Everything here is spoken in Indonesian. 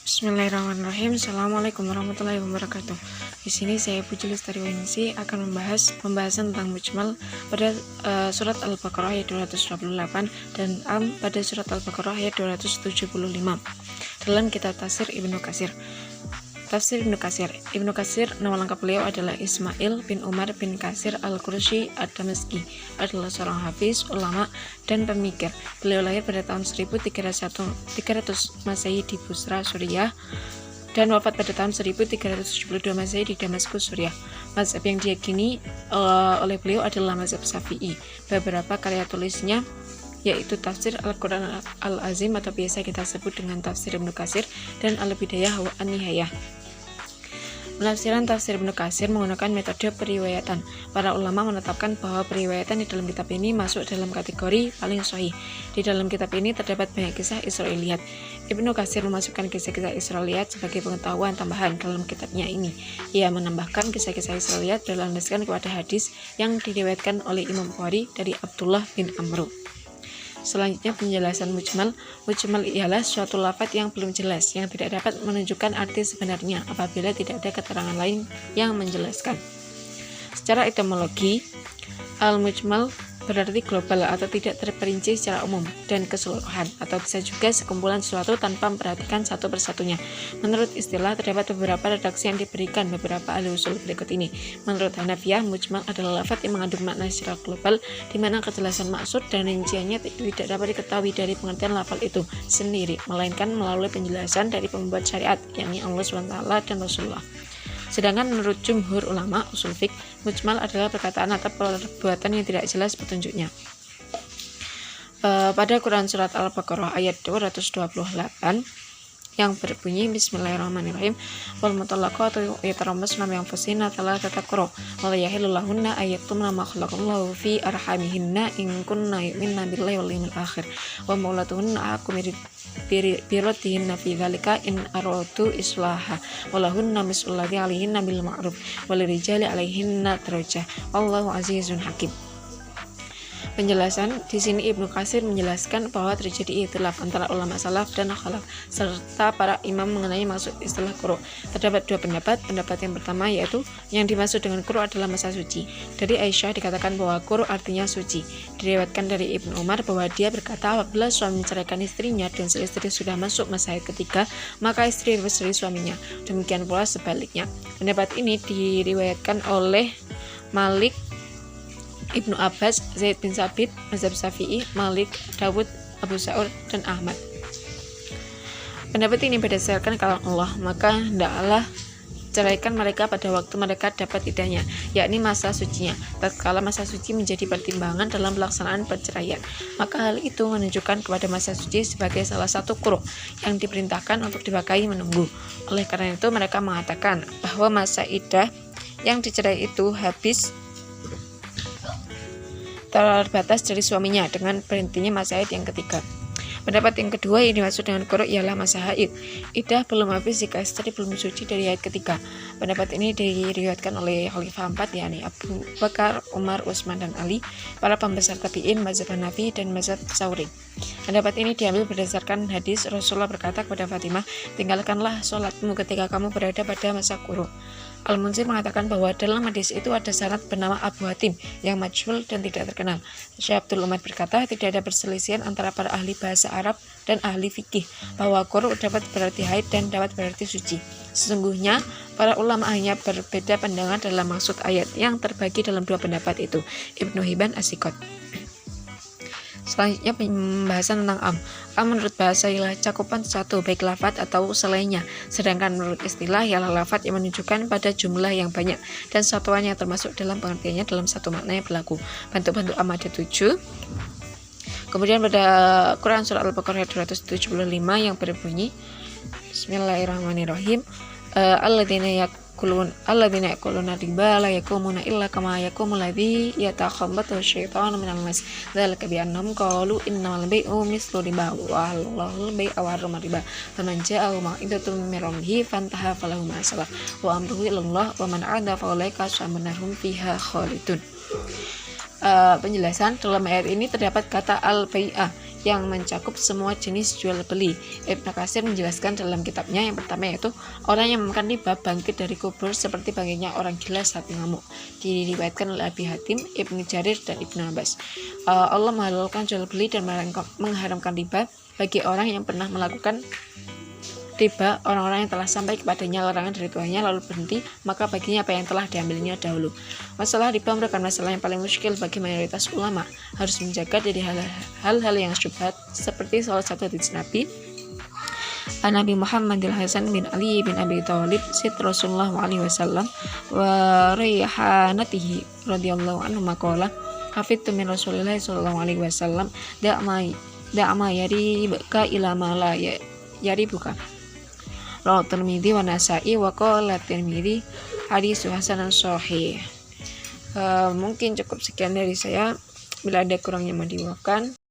Bismillahirrahmanirrahim. Assalamualaikum warahmatullahi wabarakatuh. Di sini saya Puji Lestari Wahyuningsi akan membahas pembahasan tentang mujmal pada surat Al-Baqarah ayat 228 dan am pada surat Al-Baqarah ayat 275 dalam kitab tafsir Ibnu Katsir. Tafsir Ibnu Katsir, nama lengkap beliau adalah Ismail bin Umar bin Katsir Al-Qurashi Ad-Damaski, adalah seorang hafiz, ulama, dan pemikir. Beliau lahir pada tahun 1300 Masehi di Busra, Suriah, dan wafat pada tahun 1372 Masehi di Damaskus, Suriah. Mazhab yang diyakini oleh beliau adalah mazhab Syafi'i. Beberapa karya tulisnya yaitu tafsir Al-Quran Al-Azim atau biasa kita sebut dengan tafsir Ibnu Katsir dan Al-Bidayah wa An-Nihayah. Penafsiran tafsir Ibnu Katsir menggunakan metode periwayatan. Para ulama menetapkan bahwa periwayatan di dalam kitab ini masuk dalam kategori paling sahih. Di dalam kitab ini terdapat banyak kisah Israiliyat. Ibnu Katsir memasukkan kisah-kisah Israiliyat sebagai pengetahuan tambahan dalam kitabnya ini. Ia menambahkan kisah-kisah Israiliyat berlandaskan kepada hadis yang diriwayatkan oleh Imam Bukhari dari Abdullah bin Amr. Selanjutnya penjelasan mujmal. Mujmal ialah suatu lafaz yang belum jelas, yang tidak dapat menunjukkan arti sebenarnya apabila tidak ada keterangan lain yang menjelaskan. Secara etimologi, al-mujmal berarti global atau tidak terperinci secara umum dan keseluruhan, atau bisa juga sekumpulan sesuatu tanpa memperhatikan satu persatunya. Menurut istilah, terdapat beberapa redaksi yang diberikan beberapa ahli usul berikut ini. Menurut Hanafiyah, mujmal adalah lafaz yang mengandung makna secara global, di mana kejelasan maksud dan rinciannya tidak dapat diketahui dari pengertian lafaz itu sendiri, melainkan melalui penjelasan dari pembuat syariat, yakni Allah SWT dan Rasulullah. Sedangkan menurut jumhur ulama usul fiqh, mujmal adalah perkataan atau perbuatan yang tidak jelas petunjuknya. Pada Quran surat Al-Baqarah ayat 228 yang berbunyi Bismillahirrahmanirrahim, wal mutallaqatu yatarabbasna bi anfusihinna thalathata quru wa la yahillu lahunna ayatumna ma khalaqallahu fi arhamihinna in kunna yu'minna billahi wal yawmil akhir wa maulatuhunna aqum biratihinna fi dzalika in aradu islaha wa lahunna mislu alladhi 'alaihinna bil ma'ruf wa lirijali 'alaihinna darajah wallahu azizun hakim. Penjelasan di sini Ibnu Katsir menjelaskan bahwa terjadi ikhtilaf antara ulama salaf dan khalaf serta para imam mengenai maksud istilah quru. Terdapat dua pendapat. Pendapat yang pertama yaitu yang dimaksud dengan quru adalah masa suci. Dari Aisyah dikatakan bahwa quru artinya suci. Diriwayatkan dari Ibnu Umar bahwa dia berkata apabila suami menceraikan istrinya dan istri sudah masuk masa haid ketiga, maka istri berseri suaminya. Demikian pula sebaliknya. Pendapat ini diriwayatkan oleh Malik, Ibnu Abbas, Zaid bin Sabit, mazhab Syafi'i, Malik, Dawud, Abu Sa'ud, dan Ahmad. Pendapat ini berdasarkan kalam Allah, maka hendaklah ceraikan mereka pada waktu mereka dapat iddahnya, yakni masa sucinya. Tatkala masa suci menjadi pertimbangan dalam pelaksanaan perceraian, maka hal itu menunjukkan kepada masa suci sebagai salah satu quru yang diperintahkan untuk dipakai menunggu. Oleh karena itu mereka mengatakan bahwa masa iddah yang dicerai itu habis terbatas dari suaminya dengan berhentinya masa haid yang ketiga. Pendapat yang kedua yang dimaksud dengan quru ialah masa haid. Iddah belum habis jika istri belum suci dari haid ketiga. Pendapat ini diriwayatkan oleh Khalifah 4 yakni Abu Bakar, Umar, Utsman, dan Ali, para pembesar tabi'in, mazhab Hanafi, dan mazhab Tsauri. Pendapat ini diambil berdasarkan hadis Rasulullah berkata kepada Fatimah, tinggalkanlah sholatmu ketika kamu berada pada masa quru. Al-Munsir mengatakan bahwa dalam hadis itu ada sanad bernama Abu Hatim yang majhul dan tidak terkenal. Syekh Abdul Umad berkata tidak ada perselisihan antara para ahli bahasa Arab dan ahli fikih bahwa quru dapat berarti haid dan dapat berarti suci. Sesungguhnya para ulama hanya berbeda pandangan dalam maksud ayat yang terbagi dalam dua pendapat itu. Ibnu Hibban As-Siqat. Selanjutnya pembahasan tentang am. Am menurut bahasa ialah cakupan satu baik lafaz atau selainnya, sedangkan menurut istilah ialah lafaz yang menunjukkan pada jumlah yang banyak dan satuan yang termasuk dalam pengertiannya dalam satu makna yang berlaku. Bentuk-bentuk am ada 7. Kemudian pada Quran surah Al-Baqarah 275 yang berbunyi Bismillahirrahmanirrahim, alladzina yaquluna riba la yaqumuna illa kama yaqumul ladzi yatakhabbathu syaitanu minal mas dzalika bi annahum qalu innamal bai'u mislu riba wa halallahu al-bai'a wa harrama riba faman ja'ahu mau'izatun min rabbih fantaha falahu ma salaf wa amruhu ilallah wa man 'ada fa ulaika ashabun fiha khalidun. Penjelasan dalam ayat ini terdapat kata al-bai'ah yang mencakup semua jenis jual beli. Ibnu Katsir menjelaskan dalam kitabnya yang pertama, yaitu orang yang memakan riba bangkit dari kubur seperti bangkitnya orang gila saat mengamuk. Diriwayatkan oleh Abi Hatim, Ibnu Jarir, dan Ibnu Abbas. Allah menghalalkan jual beli dan mengharamkan riba bagi orang yang pernah melakukan riba, orang-orang yang telah sampai kepadanya larangan dari Tuhannya lalu berhenti, maka baginya apa yang telah diambilnya dahulu. Masalah riba merupakan masalah yang paling muskil bagi mayoritas ulama. Harus menjaga dari hal-hal yang syubhat, seperti salah satu hadits Nabi, Nabi Muhammadil Hasan bin Ali bin Abi Thalib Sid Rasulullah SAW wa rayhanatihi radhiyallahu anhu maqala hafidtu min Rasulillah sallallahu alaihi wasallam da'ma yaribka ila ma la yaribuka. Rawahu Tirmidzi wa Nasa'i wa qala Tirmidzi hadits hasanun shahih. Mungkin cukup sekian dari saya. Bila ada kurangnya mohon dimaafkan.